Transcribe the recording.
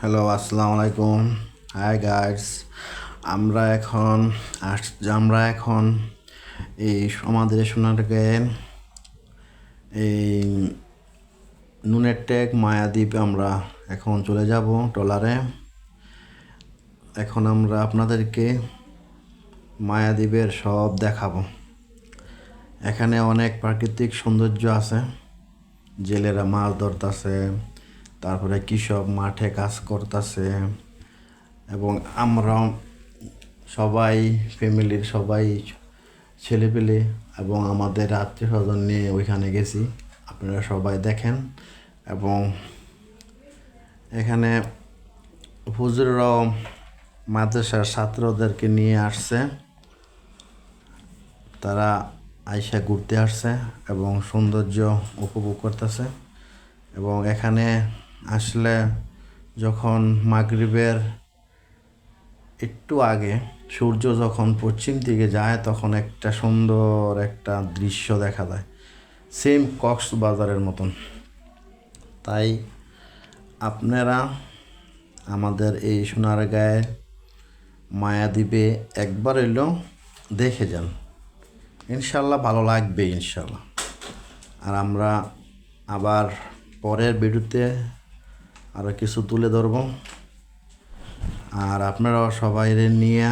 Hello, আসসালামু আলাইকুম। Hi guys. আমরা এখন আমরা এখন এই আমাদের সোনারগাঁয়ে এই নুনের টেক মায়াদ্বীপ আমরা এখন চলে যাব ট্রলারে। এখন আমরা আপনাদেরকে মায়াদ্বীপের সব দেখাবো। এখানে অনেক প্রাকৃতিক সৌন্দর্য আছে। জেলেরা মাছ ধরতেছে, তারপরে কৃষক মাঠে কাজ করতেছে, এবং আমরা সবাই ফ্যামিলির সবাই ছেলেপেলে এবং আমাদের আত্মীয় স্বজন নিয়ে ওইখানে গেছি। আপনারা সবাই দেখেন। এবং এখানে হুজুররাও মাদ্রাসার ছাত্রদেরকে নিয়ে আসছে। তারা আইসা ঘুরতে আসছে এবং সৌন্দর্য উপভোগ করতেছে। এবং এখানে আসলে যখন মাগরিবের একটু আগে সূর্য যখন পশ্চিম দিকে যায় তখন একটা সুন্দর একটা দৃশ্য দেখা যায়, সেম কক্সবাজারের মতন। তাই আপনারা আমাদের এই সোনারগাঁয়ে মায়াদ্বীপে একবার এলেও দেখে যান, ইনশাল্লাহ ভালো লাগবে ইনশাল্লাহ। আর আমরা আবার পরের ভিডিওতে আরও কিছু তুলে ধরব। আর আপনারাও সবাই নিয়ে